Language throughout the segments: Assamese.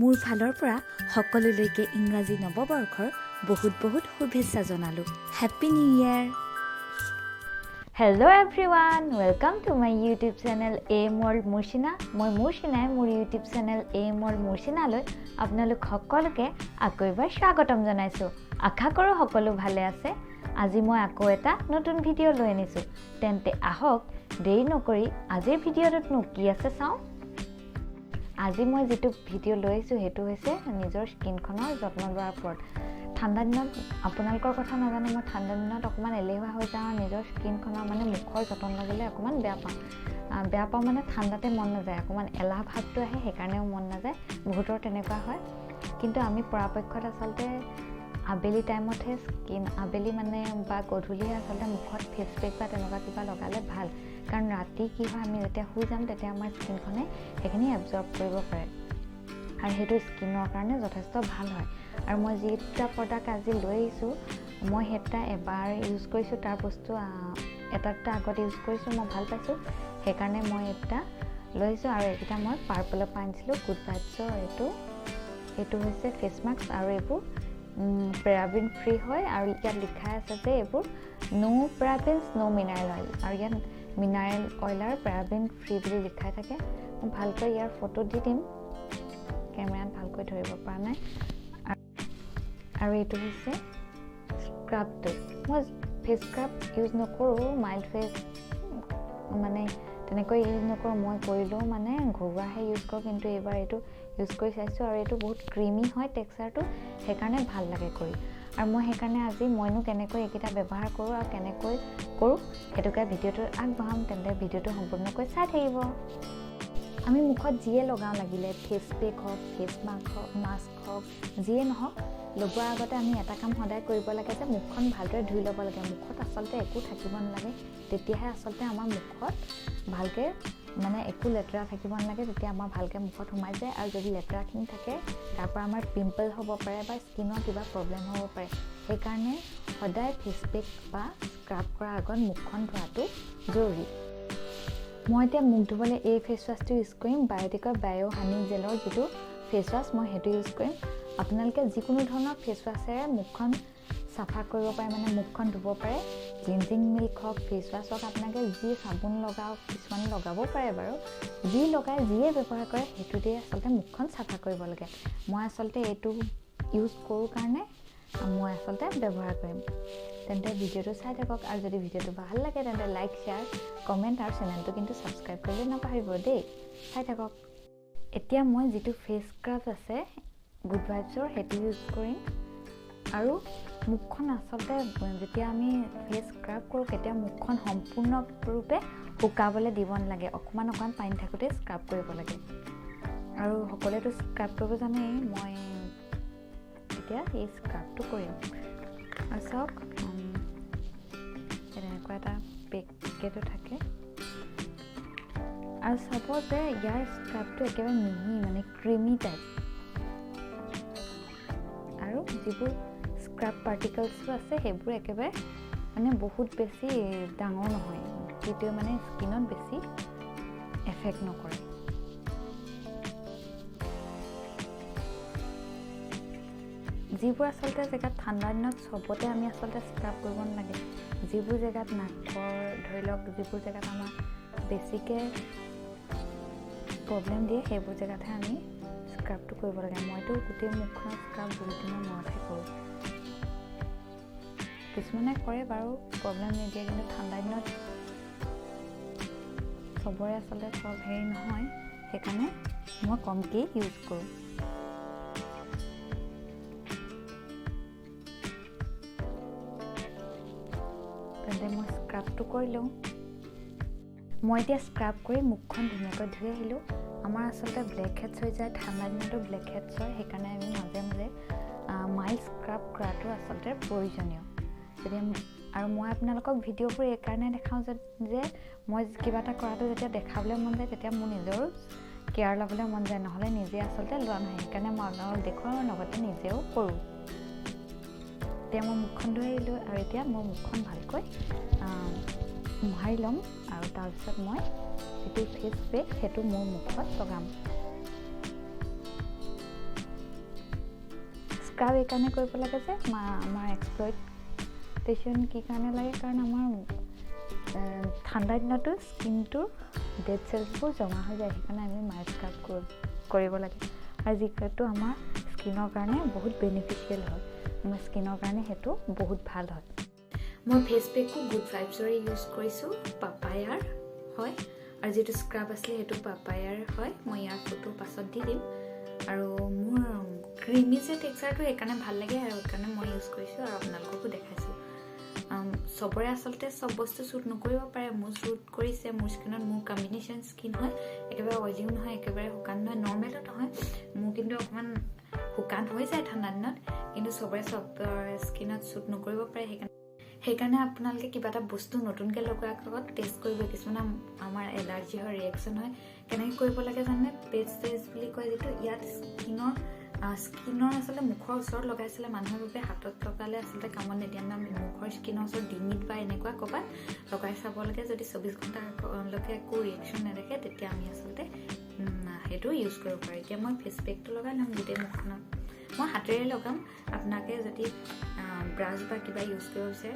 মোৰ ফালৰ পৰা সকলোলৈকে ইংৰাজী নৱবৰ্ষৰ বহুত বহুত শুভেচ্ছা জনালোঁ। Happy new year. Hello' everyone, welcome to my YouTube channel M world Murchina. মই মুৰ্চিনাই মোৰ ইউটিউব চেনেল এম ৱৰ্ল্ড মুৰ্চিনালৈ আপোনালোক সকলোকে আকৌ এবাৰ স্বাগতম জনাইছোঁ। আশা কৰোঁ সকলো ভালে আছে। আজি মই আকৌ এটা নতুন ভিডিঅ' লৈ আনিছোঁ। তেন্তে আহক দেৰি নকৰি আজিৰ ভিডিঅ'টোতনো কি আছে চাওঁ। আজি মই যিটো ভিডিঅ' লৈ আহিছোঁ সেইটো হৈছে নিজৰ স্কিনখনৰ যত্ন লোৱাৰ ওপৰত। ঠাণ্ডা দিনত আপোনালোকৰ কথা নাজানো, মই ঠাণ্ডা দিনত অকণমান এলেহুৱা হৈ যাওঁ আৰু নিজৰ স্কিনখনৰ মানে মুখৰ যতন লাগিলে অকণমান বেয়া পাওঁ মানে ঠাণ্ডাতে মন নাযায়, অকণমান এলাহ ভাৱটো আহে, সেইকাৰণেও মন নাযায়। বহুতৰ তেনেকুৱা হয়, কিন্তু আমি পৰাপক্ষত আচলতে আবেলি টাইমতহে আবেলি মানে বা গধূলিহে আচলতে মুখত ফেচ পেক বা তেনেকুৱা কিবা লগালে ভাল। কাৰণ ৰাতি কি হয়, আমি যেতিয়া শুই যাম তেতিয়া আমাৰ স্কিনখনে সেইখিনি এবজৰ্ব কৰিব পাৰে আৰু সেইটো স্কিনৰ কাৰণে যথেষ্ট ভাল হয়। আৰু মই যিটা প্ৰডাক্ট আজি লৈ আহিছোঁ, মই সেইটা এবাৰ ইউজ কৰিছোঁ, তাৰ বস্তু এটা আগত ইউজ কৰিছোঁ, মই ভাল পাইছোঁ, সেইকাৰণে মই এটা লৈ আহিছোঁ। আৰু এইকেইটা মই পাৰ্পলৰ পৰা আনিছিলোঁ, গুড ভাইবছৰ। এইটো হৈছে ফেচ মাস্ক আৰু এইবোৰ পেৰাবিন ফ্ৰী হয়। আৰু ইয়াত লিখা আছে যে এইবোৰ ন' পেৰাবিনছ ন' মিনাৰেল অইল, আৰু ইয়াত মিনাৰেল অইল আৰু পেৰাবিন ফ্ৰী বুলি লিখাই থাকে। মই ভালকৈ ইয়াৰ ফটো দি দিম, কেমেৰাত ভালকৈ ধৰিব পৰা নাই। আৰু এইটো হৈছে স্ক্ৰাবটো। মই ফেচ স্ক্ৰাব ইউজ নকৰোঁ, মাইল্ড ফেচ মানে তেনেকৈ ইউজ নকৰোঁ, মই কৰিলেও মানে ঘৰুৱাহে ইউজ কৰোঁ, কিন্তু এইবাৰ এইটো ইউজ কৰি চাইছোঁ আৰু এইটো বহুত ক্ৰীমি হয় টেক্সচাৰটো, সেইকাৰণে ভাল লাগে কৰি। আৰু মই সেইকাৰণে আজি মইনো কেনেকৈ এইকেইটা ব্যৱহাৰ কৰোঁ আৰু কেনেকৈ কৰোঁ সেইটোকে ভিডিঅ'টো আগবঢ়াম। তেন্তে ভিডিঅ'টো সম্পূৰ্ণকৈ চাই থাকিব। আমি মুখত যিয়ে লগাওঁ, লাগিলে ফেচ পেক হওক, ফেচ মাস্ক হওক, যিয়ে নহওক, লগোৱাৰ আগতে আমি এটা কাম সদায় কৰিব লাগে যে মুখখন ভালদৰে ধুই ল'ব লাগে। মুখত আচলতে একো থাকিব নালাগে, তেতিয়াহে আচলতে আমাৰ মুখত ভালকৈ মানে একো লেতেৰা থাকিব নালাগে, তেতিয়া আমাৰ ভালকৈ মুখত সোমাই যায়। আৰু যদি লেতেৰাখিনি থাকে তাৰ পৰা আমাৰ পিম্পল হ'ব পাৰে বা স্কিনৰ কিবা প্ৰব্লেম হ'ব পাৰে। সেইকাৰণে সদায় ফেচ পেক বা স্ক্ৰাব কৰাৰ আগত মুখখন ধোৱাটো জৰুৰী। মই এতিয়া মুখ ধুবলৈ এই ফেচ ৱাছটো ইউজ কৰিম, বায়'টিকৰ বায়' হানি জেলৰ যিটো ফেচ ৱাছ, মই সেইটো ইউজ কৰিম। আপোনালোকে যিকোনো ধৰণৰ ফেচ ৱাছেৰে মুখখন চাফা কৰিব পাৰে, মানে মুখখন ধুব পাৰে। ক্লিনজিং মিল্ক হওক, ফেচ ৱাছ হওক, আপোনালোকে যি চাবোন লগাওক, কিছুমানে লগাব পাৰে বাৰু, যি লগাই যিয়ে ব্যৱহাৰ কৰে সেইটো দিয়ে আচলতে মুখখন চাফা কৰিব লাগে। মই আচলতে এইটো ইউজ কৰোঁ কাৰণে মই আচলতে ব্যৱহাৰ কৰিম। তেন্তে ভিডিঅ'টো চাই থাকক, আৰু যদি ভিডিঅ'টো ভাল লাগে তেন্তে লাইক, শ্বেয়াৰ, কমেণ্ট আৰু চেনেলটো কিন্তু ছাবস্ক্ৰাইব কৰিবলৈ নাপাহৰিব দেই। চাই থাকক। এতিয়া মই যিটো ফেচ স্ক্ৰাব আছে গুড ভাইবছৰ, সেইটো ইউজ কৰিম। আৰু মুখখন আচলতে যেতিয়া আমি ফেচ স্ক্ৰাব কৰোঁ, কেতিয়াও মুখখন সম্পূৰ্ণৰূপে শুকাবলৈ দিব নালাগে, অকণমান পানী থাকোঁতে স্ক্ৰাব কৰিব লাগে। আৰু সকলোৱেতো স্ক্ৰাব কৰিব জানেই, মই এতিয়া এই স্ক্ৰাবটো কৰিম। আৰু চাওক, এনেকুৱা এটা পেকেটো থাকে, আৰু চাব যে ইয়াৰ স্ক্ৰাবটো একেবাৰে মিহি, মানে ক্ৰীমি টাইপ। আৰু যিবোৰ স্ক্ৰাব পাৰ্টিকলছটো আছে সেইবোৰ একেবাৰে মানে বহুত বেছি ডাঙৰ নহয়, সেইটোৱে মানে স্কিনত বেছি এফেক্ট নকৰে। যিবোৰ আচলতে জেগাত ঠাণ্ডা দিনত চবতে আমি আচলতে স্ক্ৰাব কৰিব নালাগে। যিবোৰ জেগাত নাকৰ ধৰি লওক, যিবোৰ জেগাত আমাৰ বেছিকৈ প্ৰব্লেম দিয়ে সেইবোৰ জেগাতহে আমি স্ক্ৰাবটো কৰিব লাগে। মইতো গোটেই মুখখনত স্ক্ৰাব বহুত দিনৰ মূৰতহে কৰোঁ। কিছুমানে কৰে বাৰু, প্ৰব্লেম নিদিয়ে, কিন্তু ঠাণ্ডা দিনত চবৰে আচলতে চব হেৰি নহয়, সেইকাৰণে মই কমকৈ ইউজ কৰোঁ। তেন্তে মই স্ক্ৰাবটো কৰি লওঁ। মই এতিয়া স্ক্ৰাব কৰি মুখখন ধুনীয়াকৈ ধুই আহিলোঁ। আমাৰ আচলতে ব্লেক হেডছ হৈ যায়, ঠাণ্ডা দিনতো ব্লেক হেডছ হয়, সেইকাৰণে আমি মাজে মাজে মাইল্ড স্ক্ৰাব কৰাটো আচলতে প্ৰয়োজনীয়। আৰু মই আপোনালোকক ভিডিঅ'বোৰ এইকাৰণে দেখাওঁ যে মই কিবা এটা কৰাটো যেতিয়া দেখাবলৈ মন যায়, তেতিয়া মোৰ নিজৰো কেয়াৰ ল'বলৈ মন যায়, নহ'লে নিজে আচলতে লোৱা নহয়। সেইকাৰণে মই আপোনালোকক দেখুৱাওঁ, লগতে নিজেও কৰোঁ। এতিয়া মই মুখখন ধুই আহিলোঁ, আৰু এতিয়া মই মুখখন ভালকৈ মোহাৰি ল'ম, আৰু তাৰপিছত মই যিটো ফেচ পেক সেইটো মোৰ মুখত লগাম। স্ক্ৰাব এইকাৰণে কৰিব লাগে যে আমাৰ এক্সপ্লইটেশ্যন কি কাৰণে লাগে, কাৰণ আমাৰ ঠাণ্ডা দিনতো স্কিনটোৰ ডেড চেলছবোৰ জমা হৈ যায়, সেইকাৰণে আমি মাইল্ড স্ক্ৰাব কৰিব লাগে। আৰু যিটো আমাৰ স্কিনৰ কাৰণে বহুত বেনিফিচিয়েল হয়, আমাৰ স্কিনৰ কাৰণে সেইটো বহুত ভাল হয়। মই ফেচ পেকো গুড ভাইবছৰে ইউজ কৰিছোঁ, পাপায়াৰ হয়, আৰু যিটো স্ক্ৰাব আছিলে সেইটো পাপায়াৰ হয়। মই ইয়াৰ ফটো পাছত দি দিম। আৰু মোৰ ক্ৰীমি যে টেক্সাৰটো সেইকাৰণে ভাল লাগে, আৰু সেইকাৰণে মই ইউজ কৰিছোঁ আৰু আপোনালোককো দেখাইছোঁ। চবৰে আচলতে চব বস্তু শ্বুট নকৰিব পাৰে, মোৰ শ্বুট কৰিছে। মোৰ স্কিনত মোৰ কম্বিনেশ্যন স্কিন হয়, একেবাৰে অইলিও নহয়, একেবাৰে শুকান নহয়, নৰ্মেলো নহয়। মোৰ কিন্তু অকণমান শুকান হৈ যায় ঠাণ্ডা দিনত, কিন্তু চবৰে চব স্কিনত শ্বুট নকৰিব পাৰে। সেইকাৰণে আপোনালোকে কিবা এটা বস্তু নতুনকৈ লগোৱাৰ আগত টেষ্ট কৰিব। কিছুমান আমাৰ এলাৰ্জি হয়, ৰিয়েকশ্যন হয়, কেনেকৈ কৰিব লাগে জানে? পেজ বুলি কয় যিটো, ইয়াত স্কিনৰ আচলতে মুখৰ ওচৰত লগাইছিলে মানুহৰ বাবে, হাতত লগালে আচলতে কামত নিদিয়ে। আমি মুখৰ স্কিনৰ ওচৰত ডিঙিত বা এনেকুৱা ক'ৰবাত লগাই চাব লাগে। যদি 24 ঘণ্টালৈকে একো ৰিয়েকশ্যন নেদেখে, তেতিয়া আমি আচলতে সেইটো ইউজ কৰিব পাৰোঁ। এতিয়া মই ফেচ পেকটো লগাই ল'ম গোটেই মুখখনত। মই হাতেৰে লগাম, আপোনালোকে যদি ব্ৰাছ বা কিবা ইউজ কৰিব বিচাৰে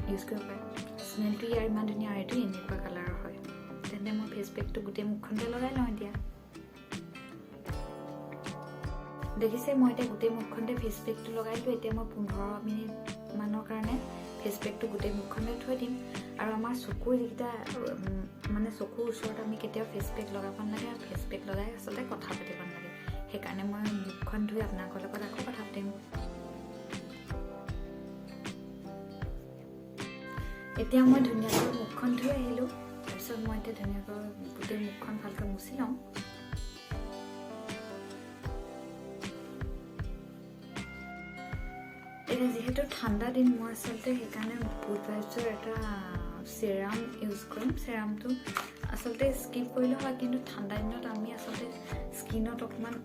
ইউজ কৰিব পাৰে। স্মেলটো ইয়াৰ ইমান ধুনীয়া, আৰু এইটো এনেকুৱা কালাৰৰ হয়। তেন্তে মই ফেচ পেকটো গোটেই মুখখনতে লগাই লওঁ। এতিয়া দেখিছে, মই এতিয়া গোটেই মুখখনতে ফেচ পেকটো লগাইলোঁ। এতিয়া মই 15 মিনিট মানৰ কাৰণে ফেচ পেকটো গোটেই মুখখনতে থৈ দিম। আৰু আমাৰ চকুৰ যিকেইটা চকুৰ ওচৰত আমি কেতিয়াও ফেচ পেক লগাব নালাগে, আৰু ফেচ পেক লগাই আচলতে কথা পাতিব নালাগে। সেইকাৰণে মই মুখখন ধুই আপোনালোকৰ লগত আকৌ কথা পাতিম। এতিয়া মই ধুনীয়াকৈ মুখখন ধুই আহিলোঁ। তাৰপিছত মই এতিয়া ধুনীয়াকৈ গোটেই মুখখন ভালকৈ মুচি লওঁ। এতিয়া যিহেতু ঠাণ্ডা দিন, মই আচলতে সেইকাৰণে গুড ভাইবছৰ এটা চেৰাম ইউজ কৰিম। চেৰামটো আচলতে স্কিপ কৰিলে হয়, কিন্তু ঠাণ্ডা দিনত আমি আচলতে স্কিনত অকণমান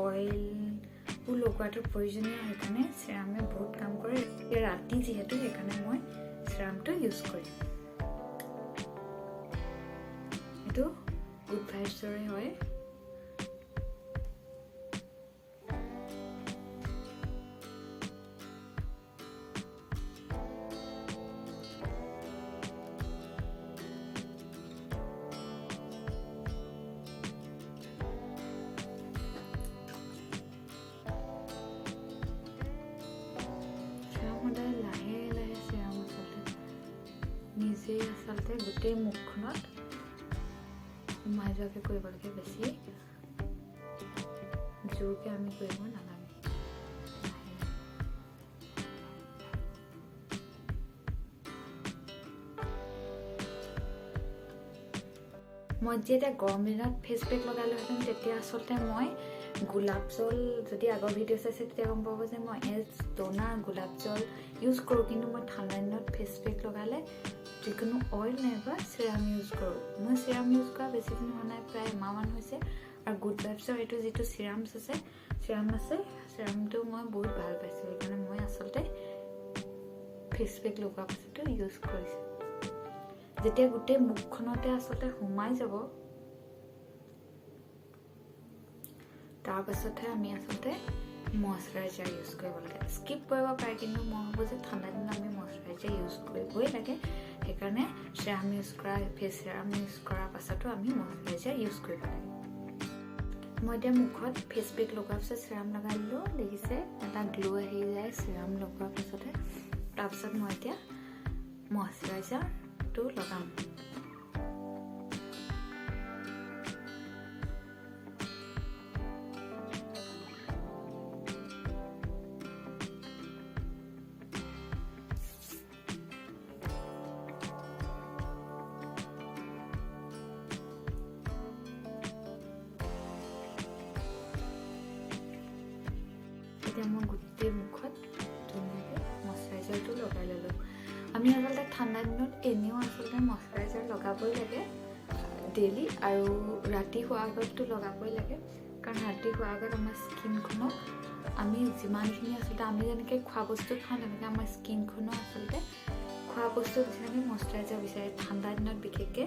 অইলবোৰ লগোৱাটো প্ৰয়োজনীয়। সেইকাৰণে চেৰামে বহুত কাম কৰে। ৰাতি যিহেতু, সেইকাৰণে মই চেৰামটো ইউজ কৰিম। এইটো গুড ভাইবছৰে হয়। সদায় লাহে লাহে চেৰাম নিজেই আচলতে গোটেই মুখখনত সোমাই যোৱাকৈ কৰিব লাগে। বেছি জোৰকৈ আমি কৰিব নালাগে। মই যেতিয়া গৰম দিনত ফেচ পেক লগালোহেঁতেন, তেতিয়া আচলতে মই গোলাপ জল, যদি আগৰ ভিডিঅ' চাইছে তেতিয়া গম পাব যে মই টোনাৰ গোলাপ জল ইউজ কৰোঁ। কিন্তু মই ঠাণ্ডা দিনত ফেচ পেক লগালে যিকোনো অইল নাইবা চেৰাম ইউজ কৰোঁ। মই চেৰাম ইউজ কৰা বেছি দিন হোৱা নাই, প্ৰায় এমাহমান হৈছে। আৰু গুড ভাইবছৰ এইটো যিটো চেৰাম আছে, চেৰামটো মই বহুত ভাল পাইছোঁ। সেইকাৰণে মই আচলতে ফেচ পেক লগোৱাৰ পাছতো ইউজ কৰিছোঁ। যেতিয়া গোটেই মুখখনতে আচলতে সোমাই যাব, তাৰ পাছতহে আমি আচলতে মইশ্চাৰাইজাৰ ইউজ কৰিব লাগে। স্কিপ কৰিব পাৰে, কিন্তু মই ভাবোঁ যে ঠাণ্ডা দিনত আমি মইশ্চাৰাইজাৰ ইউজ কৰিবই লাগে। সেইকাৰণে চেৰাম ইউজ কৰা, ফেচ চেৰাম ইউজ কৰাৰ পাছতো আমি মইশ্চাৰাইজাৰ ইউজ কৰিব লাগে। মই এতিয়া মুখত ফেচ পেক লগোৱাৰ পিছত চেৰাম লগাই দিলোঁ। দেখিছে, এটা গ্ল' আহি যায় চেৰাম লগোৱাৰ পাছতে। তাৰপিছত মই এতিয়া মইশ্চাৰাইজাৰটো লগাম। এতিয়া মই গোটেই মুখত ধুনীয়াকৈ মইশ্চাৰাইজাৰটো লগাই ল'লোঁ। আমি আচলতে ঠাণ্ডা দিনত এনেও আচলতে মইশ্চাৰাইজাৰ লগাবই লাগে ডেইলি, আৰু ৰাতি শোৱাৰ আগততো লগাবই লাগে। কাৰণ ৰাতি শোৱাৰ আগত আমাৰ স্কিনখনক আমি যিমানখিনি আচলতে আমি যেনেকৈ খোৱা বস্তু খাওঁ, তেনেকৈ আমাৰ স্কিনখনো আচলতে খোৱা বস্তু বিচাৰি মইশ্চাৰাইজাৰ বিচাৰে। ঠাণ্ডা দিনত বিশেষকৈ,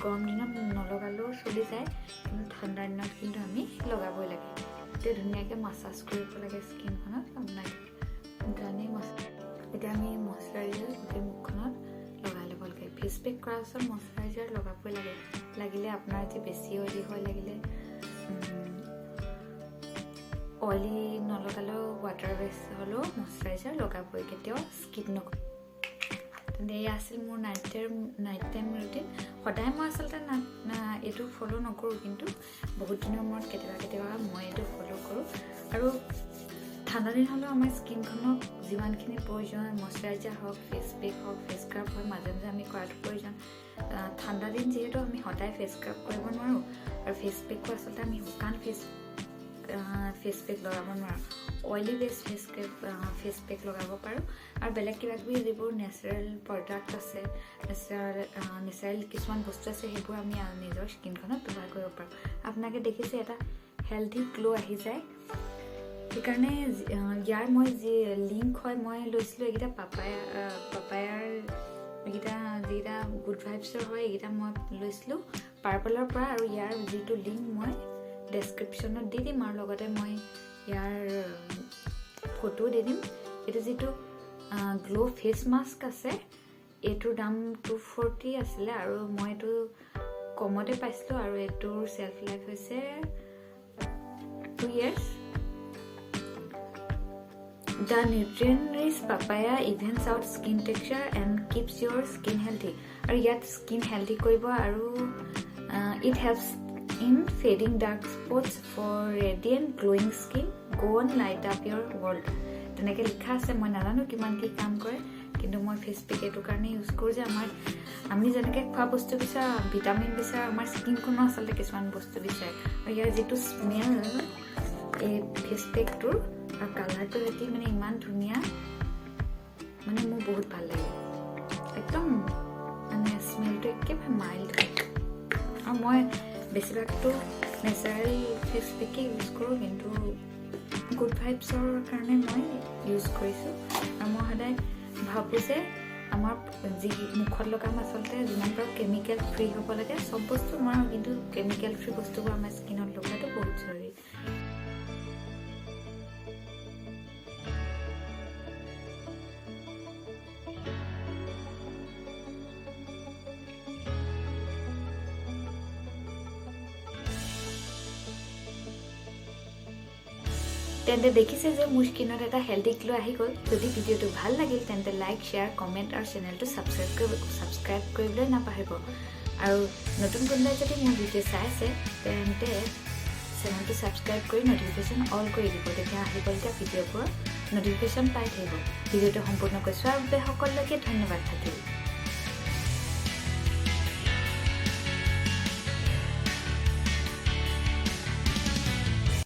গৰম দিনত নলগালেও চলি যায়, কিন্তু ঠাণ্ডা দিনত কিন্তু আমি লগাবই লাগে। গোটেই ধুনীয়াকৈ মাছাজ কৰিব লাগে স্কিনখনত আপোনাক জানেই এতিয়া আমি মইশ্চাৰাইজাৰ গোটেই মুখখনত লগাই ল'ব লাগে ফেচ পেক কৰাৰ পিছত মইশ্চাৰাইজাৰ লগাবই লাগে লাগিলে আপোনাৰ যে বেছি অইলি হয় লাগিলে অইলি নলগালেও ৱাটাৰ বেছ হ'লেও মইশ্চাৰাইজাৰ লগাবই কেতিয়াও স্কিপ নকৰে তেন্তে এয়া আছিল মোৰ নাইট টাইম ৰুটিন সদায় মই আচলতে এইটো ফ'ল' নকৰোঁ কিন্তু বহুত দিনৰ মূৰত কেতিয়াবা মই এইটো ফ'ল' কৰোঁ আৰু ঠাণ্ডা দিন হ'লেও আমাৰ স্কিনখনক যিমানখিনি প্ৰয়োজন মইশ্চাৰাইজাৰ হওক ফেচ পেক হওক ফেচ স্ক্ৰাব হওক মাজে মাজে আমি কৰাটো প্ৰয়োজন ঠাণ্ডা দিন যিহেতু আমি সদায় ফেচ স্ক্ৰাব কৰিব নোৱাৰোঁ আৰু ফেচ পেকো আচলতে আমি শুকান ফেচ পেক লগাব নোৱাৰোঁ অইলি বেছ ফেচ পেক লগাব পাৰোঁ আৰু বেলেগ কিবাকিবি যিবোৰ নেচাৰেল প্ৰডাক্ট আছে নেচাৰেল কিছুমান বস্তু আছে সেইবোৰ আমি নিজৰ স্কিনখনত ব্যৱহাৰ কৰিব পাৰোঁ আপোনালোকে দেখিছে এটা হেল্থি গ্ল' আহি যায় সেইকাৰণে ইয়াৰ মই যি লিংক হয় মই লৈছিলোঁ এইকেইটা পাপায়াৰ এইকেইটা যিকেইটা গুড ভাইবছৰ হয় এইকেইটা মই লৈছিলোঁ পাৰ্পলৰ পৰা আৰু ইয়াৰ যিটো লিংক মই ডেছক্ৰিপশ্যনত দি দিম আৰু লগতে মই ইয়াৰ ফটো দি দিম এইটো যিটো গ্ল' ফেচ মাস্ক আছে এইটোৰ দাম 240 আছিলে আৰু মই এইটো কমতে পাইছিলোঁ আৰু এইটোৰ চেল্ফ লাইফ হৈছে 2 years The nutrient-rich papaya evens out skin texture and keeps your skin healthy. আৰু ইয়াত স্কিন হেল্থি কৰিব আৰু it helps in fading dark spots for radiant glowing skin. Go on light up your world. তেনেকৈ লিখা আছে মই নাজানো কিমান কি কাম কৰে কিন্তু মই ফেচ পেক এইটো কাৰণে ইউজ কৰোঁ যে আমি যেনেকৈ খোৱা বস্তু বিচাৰোঁ ভিটামিন বিচাৰোঁ আমাৰ স্কিনখনো আচলতে কিছুমান বস্তু বিচাৰে আৰু ইয়াৰ যিটো স্মেল এই ফেচ পেকটোৰ আৰু কালাৰটো সৈতে মানে ইমান ধুনীয়া মানে মোৰ বহুত ভাল লাগে একদম মানে স্মেলটো একেবাৰে মাইল্ড হয় আৰু মই বেছিভাগটো নেচাৰেল ফেচ পেকে ইউজ কৰোঁ কিন্তু গুড ভাইবছৰ কাৰণে মই ইউজ কৰিছোঁ আৰু মই সদায় ভাবোঁ যে আমাৰ যি মুখত লগাম আচলতে যিমান পাৰোঁ কেমিকেল ফ্ৰী হ'ব লাগে চব বস্তু নোৱাৰোঁ কিন্তু কেমিকেল ফ্ৰী বস্তুবোৰ আমাৰ স্কিনত লগাটো বহুত জৰুৰী তেন্তে দেখিছে যে মোৰ স্কিনত এটা হেল্থি গ্ল' আহি গ'ল যদি ভিডিঅ'টো ভাল লাগিল তেন্তে লাইক শ্বেয়াৰ কমেণ্ট আৰু চেনেলটো ছাবস্ক্ৰাইব কৰিবলৈ নাপাহৰিব আৰু নতুন কোনোবাই যদি মোৰ ভিডিঅ' চাই আছে তেন্তে চেনেলটো ছাবস্ক্ৰাইব কৰি নটিফিকেশ্যন অল কৰি দিব তেতিয়া আহিবলগীয়া ভিডিঅ'বোৰৰ নটিফিকেশ্যন পাই থাকিব ভিডিঅ'টো সম্পূৰ্ণকৈ চোৱাৰ বাবে সকলোকে ধন্যবাদ থাকিল